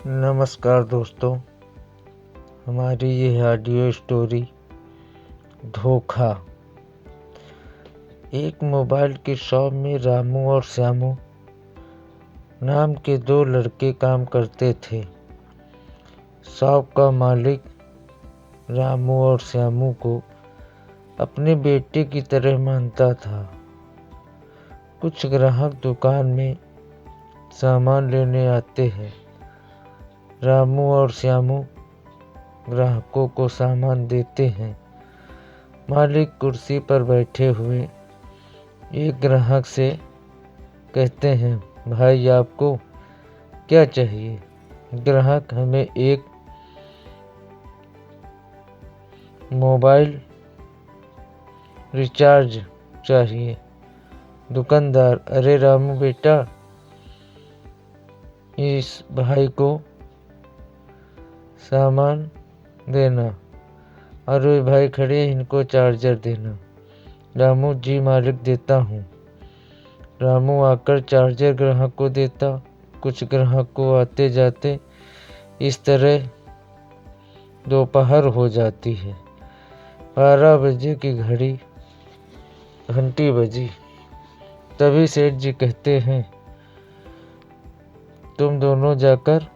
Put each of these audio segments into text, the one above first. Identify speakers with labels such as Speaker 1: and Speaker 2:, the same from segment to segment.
Speaker 1: नमस्कार दोस्तों, हमारी ये ऑडियो स्टोरी धोखा। एक मोबाइल की शॉप में रामू और श्यामू नाम के दो लड़के काम करते थे। शॉप का मालिक रामू और श्यामू को अपने बेटे की तरह मानता था। कुछ ग्राहक दुकान में सामान लेने आते हैं। रामू और श्यामू ग्राहकों को सामान देते हैं। मालिक कुर्सी पर बैठे हुए एक ग्राहक से कहते हैं, भाई आपको क्या चाहिए? ग्राहक, हमें एक मोबाइल रिचार्ज चाहिए। दुकानदार, अरे रामू बेटा, इस भाई को सामान देना। अरे भाई खड़े, इनको चार्जर देना। रामू, जी मालिक देता हूँ। रामू आकर चार्जर ग्राहक को देता। कुछ ग्राहक को आते जाते इस तरह दोपहर हो जाती है। 12 बजे की घंटी बजी। तभी सेठ जी कहते हैं, तुम दोनों जाकर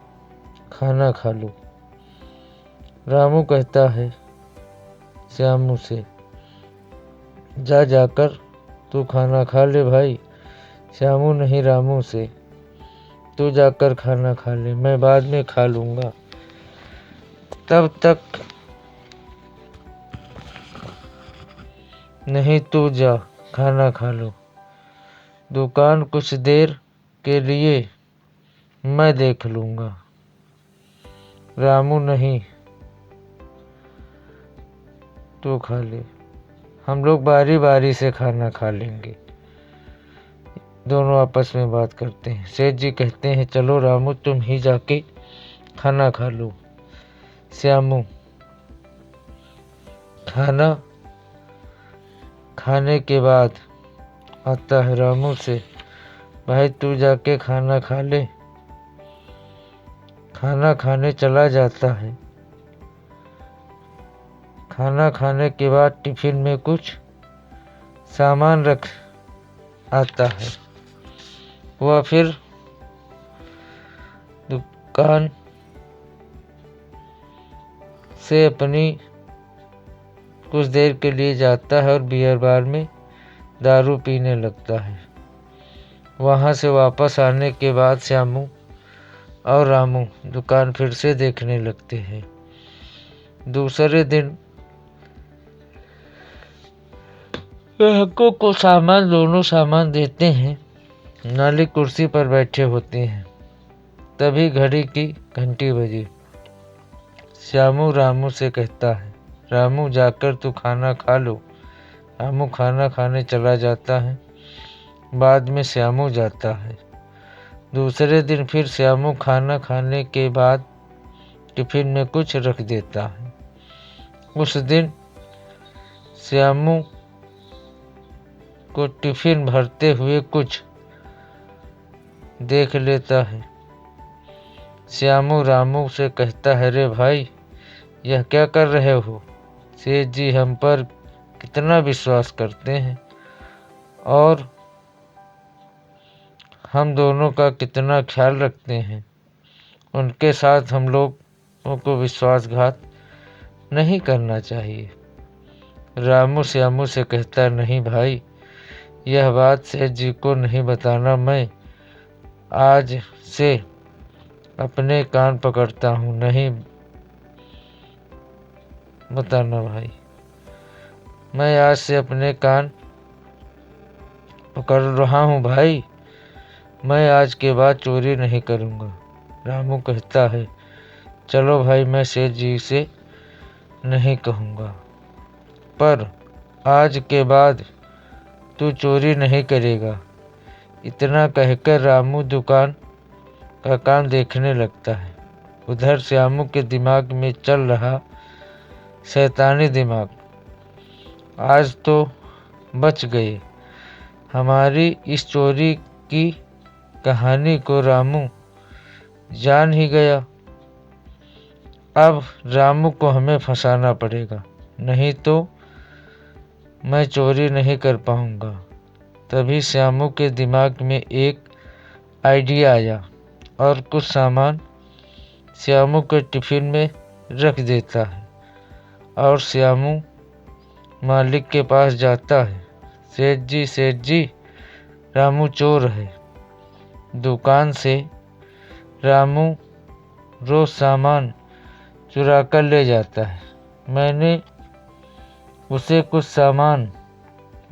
Speaker 1: खाना खा लो। रामू कहता है श्यामू से, जाकर तू खाना खा ले भाई। श्यामू, नहीं, रामू से, तू जाकर खाना खा ले, मैं बाद में खा लूँगा। तब तक नहीं, तू जा, खाना खा लो। दुकान कुछ देर के लिए मैं देख लूँगा। रामू, नहीं, तू खा ले, हम लोग बारी बारी से खाना खा लेंगे। दोनों आपस में बात करते हैं। सेठ जी कहते हैं, चलो रामू, तुम ही जाके खाना खा लो। श्यामू खाना खाने के बाद आता है रामू से, भाई तू जाके खाना खा ले। खाना खाने चला जाता है। खाना खाने के बाद टिफिन में कुछ सामान रख आता है। वह फिर दुकान से अपनी कुछ देर के लिए जाता है और बियर बार में दारू पीने लगता है। वहां से वापस आने के बाद श्यामू और रामू दुकान फिर से देखने लगते हैं। दूसरे दिन ग्राहकों को दोनों सामान देते हैं। मालिक कुर्सी पर बैठे होते हैं। तभी घड़ी की घंटी बजी। श्यामू रामू से कहता है, रामू जाकर तू खाना खा लो। रामू खाना खाने चला जाता है। बाद में श्यामू जाता है। दूसरे दिन फिर श्यामू खाना खाने के बाद टिफिन में कुछ रख देता है। उस दिन श्यामू को टिफिन भरते हुए कुछ देख लेता है। श्यामू रामू से कहता है, रे भाई, यह क्या कर रहे हो? सेठ जी हम पर कितना विश्वास करते हैं और हम दोनों का कितना ख्याल रखते हैं। उनके साथ हम लोगों को विश्वासघात नहीं करना चाहिए। रामू श्यामू से कहता, नहीं भाई, यह बात सेठ जी को नहीं बताना। मैं आज से अपने कान पकड़ता हूँ, नहीं बताना भाई। मैं आज से अपने कान पकड़ रहा हूँ भाई। मैं आज के बाद चोरी नहीं करूँगा। रामू कहता है, चलो भाई, मैं सेठ जी से नहीं कहूँगा, पर आज के बाद तू चोरी नहीं करेगा। इतना कहकर रामू दुकान का काम देखने लगता है। उधर श्यामू के दिमाग में चल रहा शैतानी दिमाग, आज तो बच गए। हमारी इस चोरी की कहानी को रामू जान ही गया। अब रामू को हमें फंसाना पड़ेगा, नहीं तो मैं चोरी नहीं कर पाऊंगा। तभी श्यामू के दिमाग में एक आइडिया आया और कुछ सामान श्यामू के टिफिन में रख देता है और श्यामू मालिक के पास जाता है। सेठ जी, रामू चोर है। दुकान से रामू रोज सामान चुरा कर ले जाता है। मैंने उसे कुछ सामान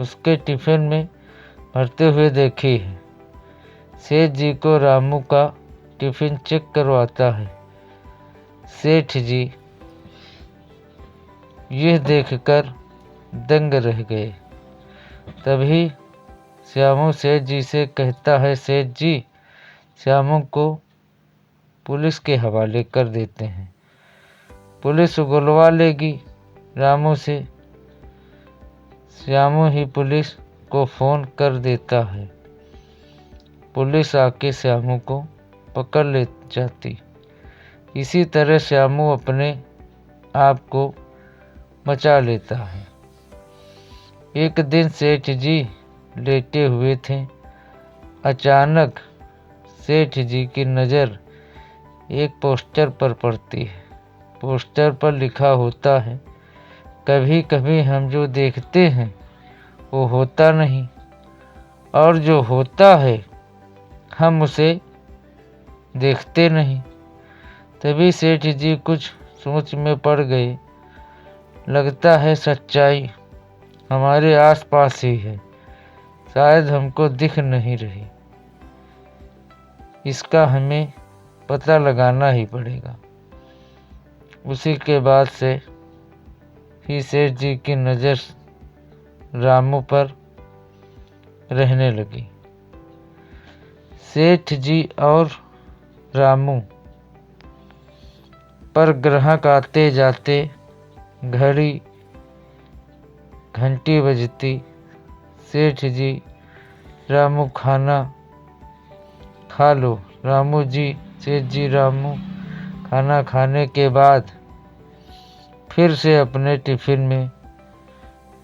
Speaker 1: उसके टिफिन में भरते हुए देखी है। सेठ जी को रामू का टिफिन चेक करवाता है। सेठ जी यह देखकर दंग रह गए। तभी श्यामू सेठ जी से कहता है, सेठ जी, श्यामू को पुलिस के हवाले कर देते हैं, पुलिस उगलवा लेगी रामू से। श्यामू ही पुलिस को फोन कर देता है। पुलिस आके श्यामू को पकड़ ले जाती। इसी तरह श्यामू अपने आप को बचा लेता है। एक दिन सेठ जी लेटे हुए थे। अचानक सेठ जी की नज़र एक पोस्टर पर पड़ती है। पोस्टर पर लिखा होता है, कभी कभी हम जो देखते हैं वो होता नहीं, और जो होता है हम उसे देखते नहीं। तभी सेठ जी कुछ सोच में पड़ गए। लगता है सच्चाई हमारे आसपास ही है, शायद हमको दिख नहीं रही। इसका हमें पता लगाना ही पड़ेगा। उसी के बाद से ही सेठ जी की नज़र रामू पर रहने लगी। सेठ जी और रामू पर ग्राहक आते जाते, घंटी बजती। सेठ जी, रामू खाना खा लो। रामू जी, सेठ जी, रामू खाना खाने के बाद फिर से अपने टिफिन में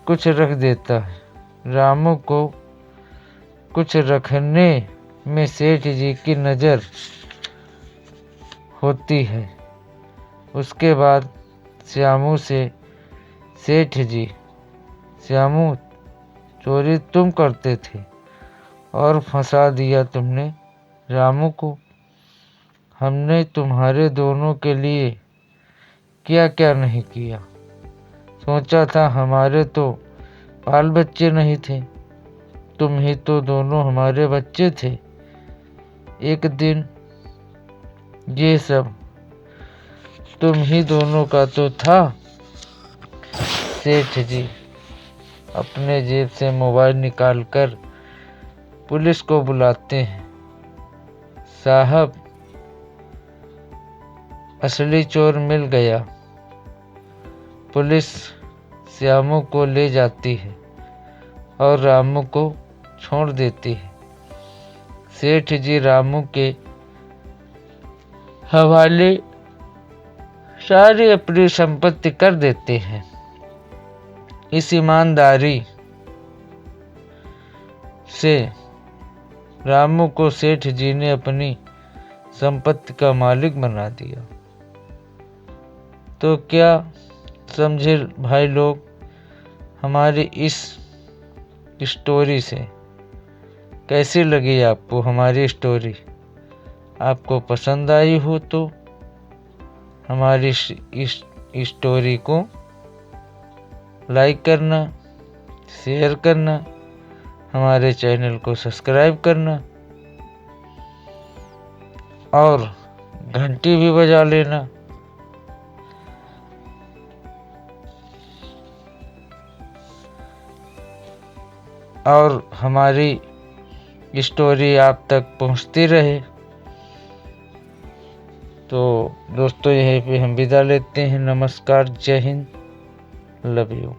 Speaker 1: कुछ रख देता है। रामू को कुछ रखने में सेठ जी की नज़र होती है। उसके बाद श्यामू से, सेठ जी, श्यामू, चोरी तुम करते थे और फंसा दिया तुमने रामू को। हमने तुम्हारे दोनों के लिए क्या क्या नहीं किया। सोचा था हमारे तो बाल बच्चे नहीं थे, तुम ही तो दोनों हमारे बच्चे थे। एक दिन ये सब तुम ही दोनों का तो था। सेठ जी अपने जेब से मोबाइल निकालकर पुलिस को बुलाते हैं। साहब, असली चोर मिल गया। पुलिस श्यामू को ले जाती है और रामू को छोड़ देती है। सेठ जी रामू के हवाले सारी अपनी संपत्ति कर देते हैं। इस ईमानदारी से रामू को सेठ जी ने अपनी संपत्ति का मालिक बना दिया। तो क्या समझे भाई लोग हमारी इस स्टोरी से? कैसी लगी आपको हमारी स्टोरी? आपको पसंद आई हो तो हमारी इस स्टोरी को लाइक करना, शेयर करना, हमारे चैनल को सब्सक्राइब करना और घंटी भी बजा लेना। और हमारी स्टोरी आप तक पहुंचती रहे। तो दोस्तों, यहीं पे हम विदा लेते हैं। नमस्कार, जय हिंद, लव यू।